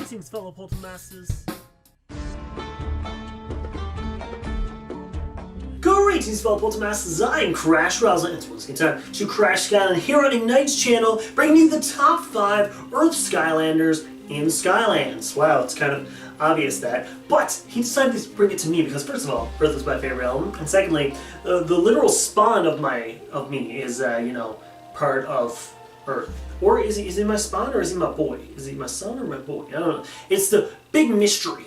Greetings, fellow Poltermasters. Greetings, fellow Poltermasters. I am Crash Rouser, and it's once again time to Crash Skyland here on Ignite's channel, bringing you the top 5 Earth Skylanders in Skylands. Wow, it's kind of obvious that, but he decided to bring it to me because, first of all, Earth is my favorite element, and secondly, the literal spawn of me is, part of Earth. Or is he my spawn, or is he my boy? Is he my son or my boy? I don't know. It's the big mystery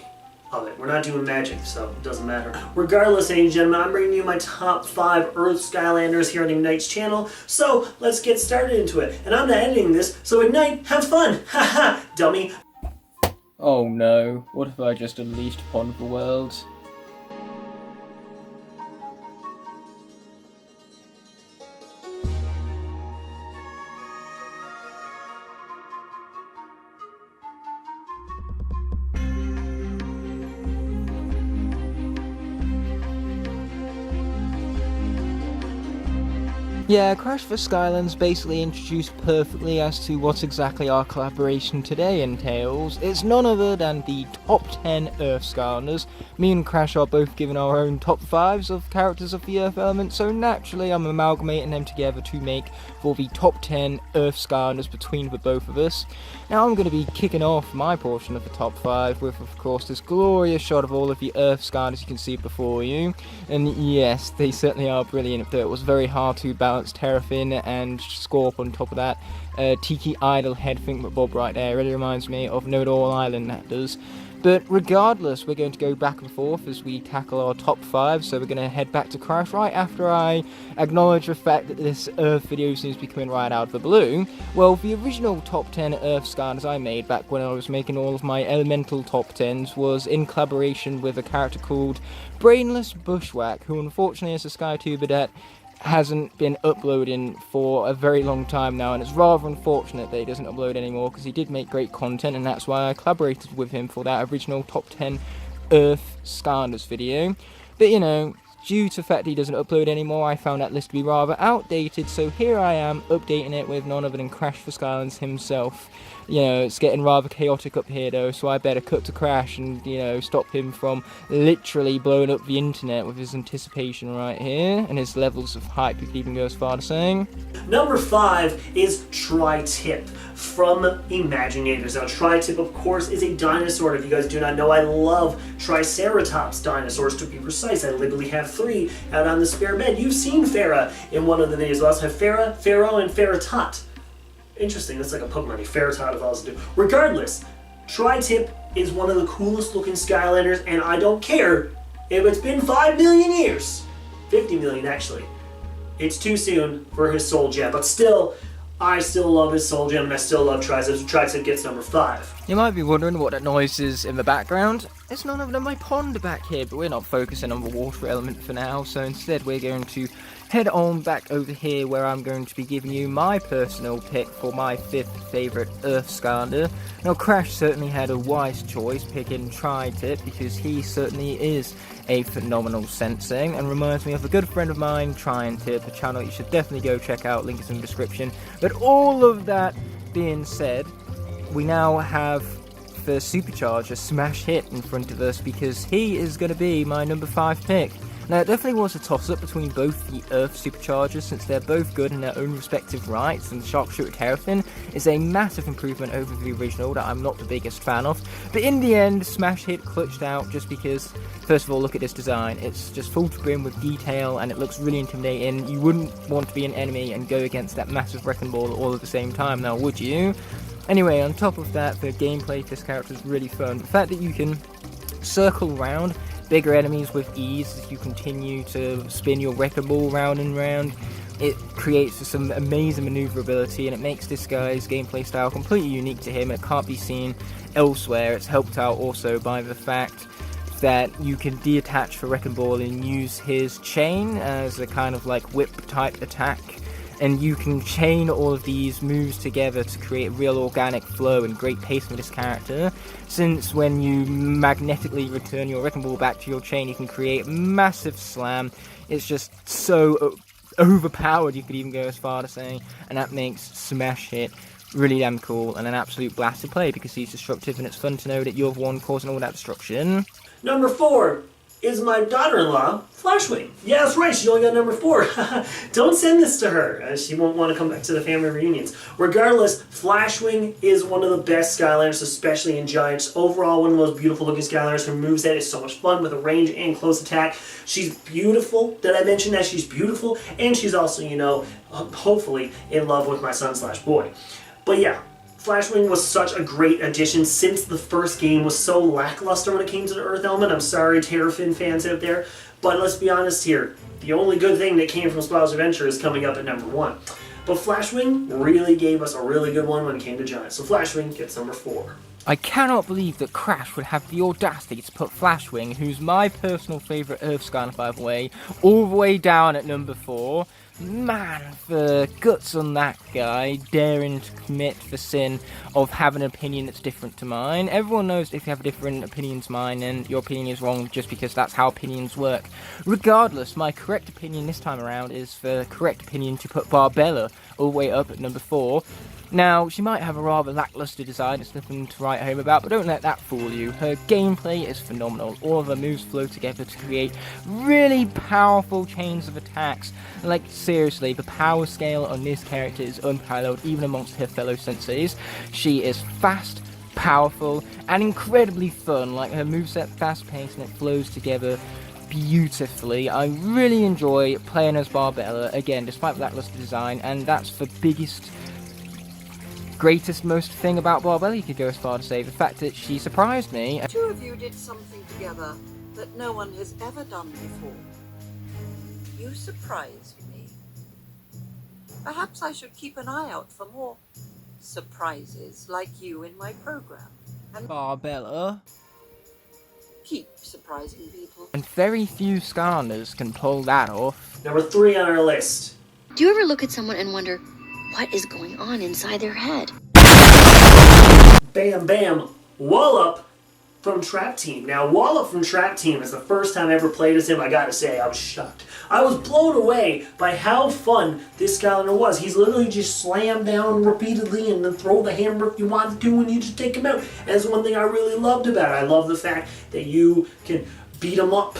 of it. We're not doing magic, so it doesn't matter. Regardless, ladies and gentlemen, I'm bringing you my top 5 Earth Skylanders here on Ignite's channel, so let's get started into it. And I'm not editing this, so Ignite, have fun! Haha, dummy! Oh no, what if I just unleashed upon the world? Yeah, Crash for Skylands basically introduced perfectly as to what exactly our collaboration today entails. It's none other than the top 10 Earth Skylanders. Me and Crash are both given our own top 5s of characters of the Earth element, so naturally I'm amalgamating them together to make for the top 10 Earth Skylanders between the both of us. Now I'm going to be kicking off my portion of the top 5 with, of course, this glorious shot of all of the Earth Skylanders you can see before you. And yes, they certainly are brilliant, but it was very hard to balance Terrafin and Scorp on top of that. Tiki Idol head Bob right there really reminds me of Know-It-All Island, that does. But regardless, we're going to go back and forth as we tackle our top 5, so we're going to head back to Crash right after I acknowledge the fact that this Earth video seems to be coming right out of the blue. Well, the original top 10 Earth Skylanders I made back when I was making all of my elemental top 10s was in collaboration with a character called Brainless Bushwhack, who unfortunately is a SkyTuber that hasn't been uploading for a very long time now, and it's rather unfortunate that he doesn't upload anymore because he did make great content, and that's why I collaborated with him for that original top 10 Earth Skylanders video. But you know, due to the fact that he doesn't upload anymore, I found that list to be rather outdated, so here I am updating it with none other than Crash for Skylands himself. You know, it's getting rather chaotic up here though, so I better cut to Crash and, you know, stop him from literally blowing up the internet with his anticipation right here, and his levels of hype, you could even go as far to saying. Number 5 is Tri-Tip from Imaginators. Now, Tri-Tip, of course, is a dinosaur. If you guys do not know, I love Triceratops dinosaurs, to be precise. I literally have 3 out on the spare bed. You've seen Farah in one of the videos. I also have Farah, Pharaoh, and Ferritot. Interesting, that's like a Pokemon, Ferritot if I was to do. Regardless, Tri-Tip is one of the coolest looking Skylanders, and I don't care if it's been 5 million years. 50 million, actually. It's too soon for his Soul Gem, but still, I still love his Soul Gem, and I still love Tri-Tip, so Tri-Tip gets number 5. You might be wondering what that noise is in the background. It's none other than my pond back here, but we're not focusing on the water element for now, so instead we're going to head on back over here where I'm going to be giving you my personal pick for my 5th favourite Earth Skylander. Now, Crash certainly had a wise choice picking Tri-Tip because he certainly is a phenomenal sensei and reminds me of a good friend of mine, Tri-Tip, a channel you should definitely go check out, link is in the description. But all of that being said, we now have the Supercharger Smash Hit in front of us because he is going to be my number 5 pick. Now, it definitely was a toss-up between both the Earth Superchargers since they're both good in their own respective rights, and the Sharpshooter Terrafin is a massive improvement over the original that I'm not the biggest fan of. But in the end, Smash Hit clutched out just because, first of all, look at this design. It's just full to brim with detail and it looks really intimidating. You wouldn't want to be an enemy and go against that massive wrecking ball all at the same time now, would you? Anyway, on top of that, the gameplay for this character is really fun. The fact that you can circle around bigger enemies with ease as you continue to spin your wrecking ball round and round, it creates some amazing maneuverability, and it makes this guy's gameplay style completely unique to him. It can't be seen elsewhere. It's helped out also by the fact that you can detach the wrecking ball and use his chain as a kind of like whip type attack. And you can chain all of these moves together to create real organic flow and great pace for this character, since when you magnetically return your wrecking ball back to your chain, you can create a massive slam. It's just so overpowered, you could even go as far to say, and that makes Smash Hit really damn cool and an absolute blast to play because he's destructive, and it's fun to know that you're the one causing all that destruction. Number 4 is my daughter-in-law, Flashwing. Yeah, that's right, she only got number 4. Don't send this to her. She won't want to come back to the family reunions. Regardless, Flashwing is one of the best Skylanders, especially in Giants. Overall, one of the most beautiful looking Skylanders. Her moveset is so much fun with a range and close attack. She's beautiful. Did I mention that she's beautiful? And she's also, you know, hopefully in love with my son/boy. But yeah, Flashwing was such a great addition since the first game was so lackluster when it came to the Earth element. I'm sorry, Terrafin fans out there, but let's be honest here. The only good thing that came from Spyro's Adventure is coming up at number 1. But Flashwing really gave us a really good one when it came to Giants. So Flashwing gets number 4. I cannot believe that Crash would have the audacity to put Flashwing, who's my personal favourite Earth Skylander by the way, all the way down at number 4. Man, the guts on that guy, daring to commit the sin of having an opinion that's different to mine. Everyone knows if you have a different opinion to mine, and your opinion is wrong just because that's how opinions work. Regardless, my correct opinion this time around is the correct opinion to put Barbella all the way up at number 4. Now, she might have a rather lackluster design, it's nothing to write home about, but don't let that fool you. Her gameplay is phenomenal. All of her moves flow together to create really powerful chains of attacks. Like, seriously, the power scale on this character is unparalleled, even amongst her fellow senseis. She is fast, powerful, and incredibly fun. Like, her moveset fast-paced and it flows together beautifully. I really enjoy playing as Barbella, again, despite the lackluster design, and that's the greatest most thing about Barbella. You could go as far to say the fact that she surprised me. 2 of you did something together that no one has ever done before. You surprised me. Perhaps I should keep an eye out for more surprises like you in my program. And Barbella. Keep surprising people. And very few Skylanders can pull that off. Number 3 on our list. Do you ever look at someone and wonder what is going on inside their head? Bam Bam Wallop from Trap Team. Now, Wallop from Trap Team is the first time I ever played as him. I gotta say, I was shocked. I was blown away by how fun this Skylander was. He's literally just slam down repeatedly and then throw the hammer if you want to, and you just take him out. And that's one thing I really loved about it. I love the fact that you can beat him up.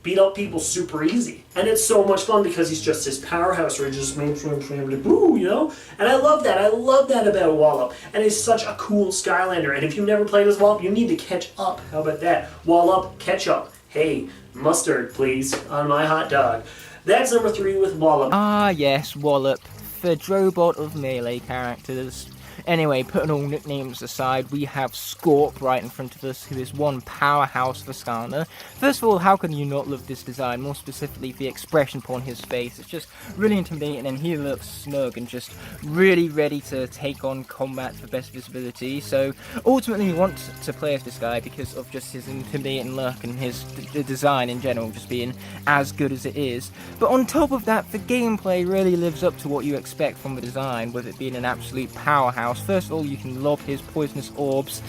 Beat up people super easy. And it's so much fun because he's just this powerhouse where he just boo, you know? And I love that. I love that about Wallop. And he's such a cool Skylander. And if you've never played as Wallop, you need to catch up. How about that? Wallop, catch up. Hey, mustard, please, on my hot dog. That's number 3 with Wallop. Ah, yes, Wallop, the Drobot of melee characters. Anyway, putting all nicknames aside, we have Scorp right in front of us, who is one powerhouse for Skylander. First of all, how can you not love this design? More specifically, the expression upon his face. It's just really intimidating, and he looks snug and just really ready to take on combat for best visibility. So, ultimately, we want to play as this guy because of just his intimidating look and his design in general just being as good as it is. But on top of that, the gameplay really lives up to what you expect from the design, with it being an absolute powerhouse. First of all, you can lob his poisonous orbs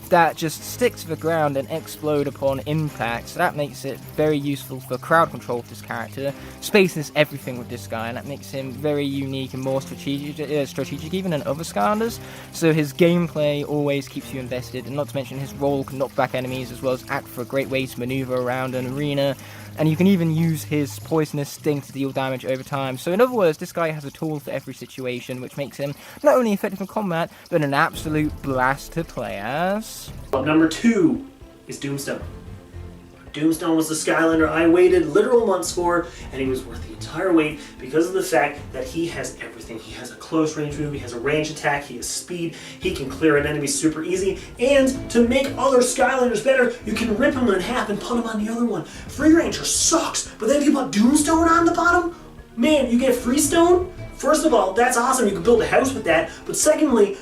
that just stick to the ground and explode upon impact, so that makes it very useful for crowd control of this character. Space is everything with this guy, and that makes him very unique and more strategic even than other Skylanders, so his gameplay always keeps you invested, and not to mention his roll can knock back enemies as well as act for a great way to maneuver around an arena, and you can even use his poisonous sting to deal damage over time. So in other words, this guy has a tool for every situation, which makes him not only effective in combat, but an absolute blast to play as. Number 2 is Doomstone. Doomstone was the Skylander I waited literal months for, and he was worth the entire wait because of the fact that he has everything. He has a close range move, he has a range attack, he has speed, he can clear an enemy super easy, and to make other Skylanders better, you can rip him in half and put him on the other one. Free Ranger sucks, but then if you put Doomstone on the bottom, man, you get Freestone. First of all, that's awesome, you can build a house with that, but secondly,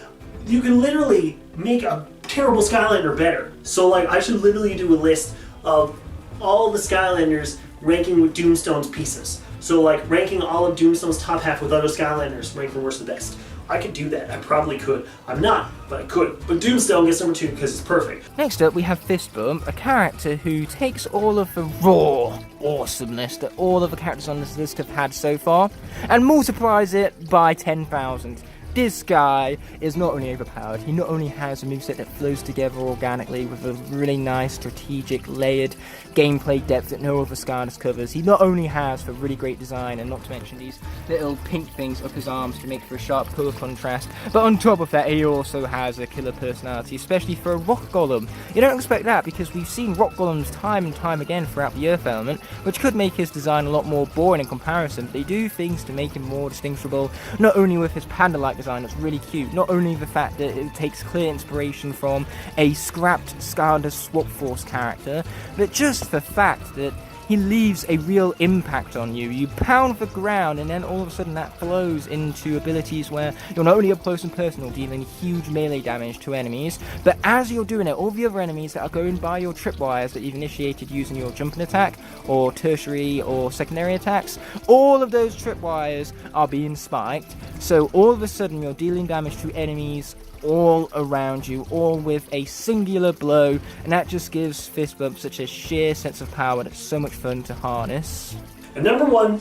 you can literally make a terrible Skylander better. So like, I should literally do a list of all the Skylanders ranking with Doomstone's pieces. So like ranking all of Doomstone's top half with other Skylanders, rank from worst to best. I could do that. I probably could. I'm not, but I could. But Doomstone gets number 2 because it's perfect. Next up, we have Fistbump, a character who takes all of the raw awesomeness that all of the characters on this list have had so far and multiplies it by 10,000. this guy is not only overpowered, he not only has a moveset that flows together organically with a really nice, strategic, layered gameplay depth that no other Skylanders covers. He not only has for really great design, and not to mention these little pink things up his arms to make for a sharp colour contrast, but on top of that he also has a killer personality, especially for a rock golem. You don't expect that because we've seen rock golems time and time again throughout the Earth element, which could make his design a lot more boring in comparison, but they do things to make him more distinguishable, not only with his panda-like design that's really cute, not only the fact that it takes clear inspiration from a scrapped Skylanders Swap Force character, but just the fact that he leaves a real impact on you. You pound the ground and then all of a sudden that flows into abilities where you're not only up close and personal dealing huge melee damage to enemies, but as you're doing it, all the other enemies that are going by your tripwires that you've initiated using your jumping attack or tertiary or secondary attacks, all of those tripwires are being spiked, so all of a sudden you're dealing damage to enemies all around you, all with a singular blow, and that just gives Fist Bump such a sheer sense of power that's so much fun to harness. And number 1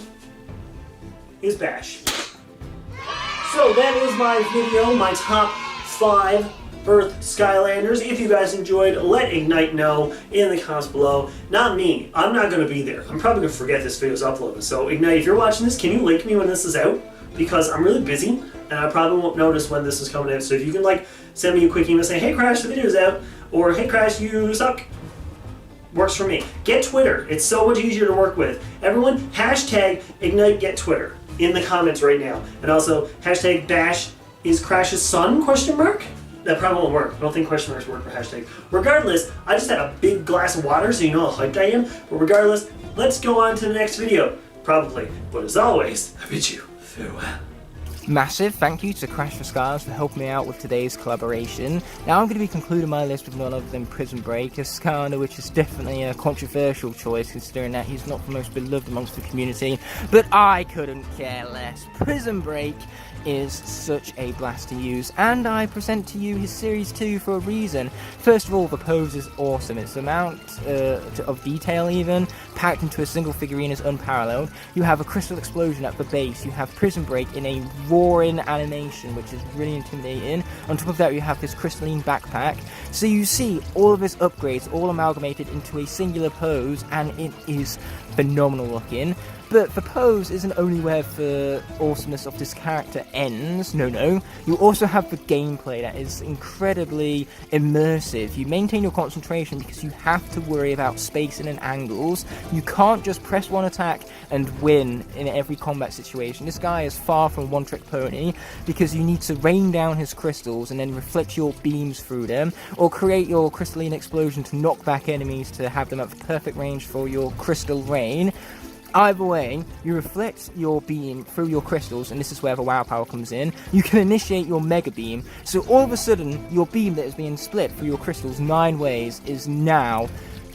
is Bash. So that is my video, my top 5 Earth Skylanders. If you guys enjoyed, let Ignite know in the comments below. Not me, I'm not going to be there. I'm probably going to forget this video's uploaded. So Ignite, if you're watching this, can you link me when this is out? Because I'm really busy, and I probably won't notice when this is coming out. So if you can like send me a quick email saying, hey Crash, the video's out, or hey Crash, you suck, works for me. Get Twitter, it's so much easier to work with. Everyone, hashtag Ignite Get Twitter in the comments right now. And also, hashtag Bash is Crash's son, question mark? That probably won't work. I don't think question marks work for hashtag. Regardless, I just had a big glass of water so you know how hyped I am. But regardless, let's go on to the next video. Probably. But as always, I bid you farewell. Massive thank you to Crash for Skylanders for helping me out with today's collaboration. Now I'm going to be concluding my list with none other than Prison Break, a Skylander which is definitely a controversial choice considering that he's not the most beloved amongst the community, but I couldn't care less. Prison Break is such a blast to use, and I present to you his Series 2 for a reason. First of all, the pose is awesome. Its amount of detail even, packed into a single figurine, is unparalleled. You have a crystal explosion at the base, you have Prison Break in a roaring animation, which is really intimidating. On top of that, you have this crystalline backpack. So you see all of his upgrades all amalgamated into a singular pose, and it is phenomenal looking. But the pose isn't only where the awesomeness of this character ends, no. You also have the gameplay that is incredibly immersive. You maintain your concentration because you have to worry about spacing and angles. You can't just press one attack and win in every combat situation. This guy is far from one-trick pony because you need to rain down his crystals and then reflect your beams through them, or create your crystalline explosion to knock back enemies to have them at the perfect range for your crystal rain. Either way, you reflect your beam through your crystals, and this is where the WoW power comes in. You can initiate your Mega Beam, so all of a sudden, your beam that is being split through your crystals 9 ways is now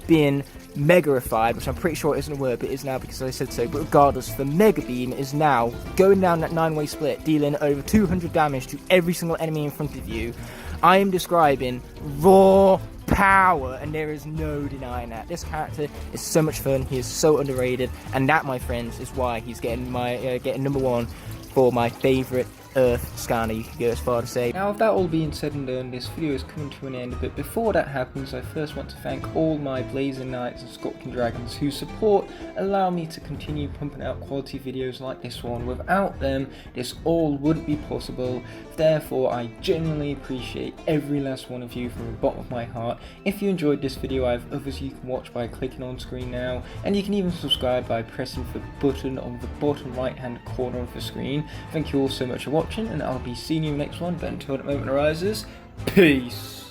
being megarified, which I'm pretty sure isn't a word, but it is now because I said so. But regardless, the Mega Beam is now going down that 9-way split, dealing over 200 damage to every single enemy in front of you. I am describing raw power, and there is no denying that. This character is so much fun, he is so underrated, and that, my friends, is why he's getting my getting number 1 for my favourite Earth Skylander, you could go as far to say. Now, with that all being said and done, this video is coming to an end, but before that happens, I first want to thank all my Blazing Knights and Scorpion Dragons whose support allow me to continue pumping out quality videos like this one. Without them, this all wouldn't be possible. Therefore, I genuinely appreciate every last one of you from the bottom of my heart. If you enjoyed this video, I have others you can watch by clicking on screen now, and you can even subscribe by pressing the button on the bottom right hand corner of the screen. Thank you all so much for watching, and I'll be seeing you next one, but until that moment arises, peace!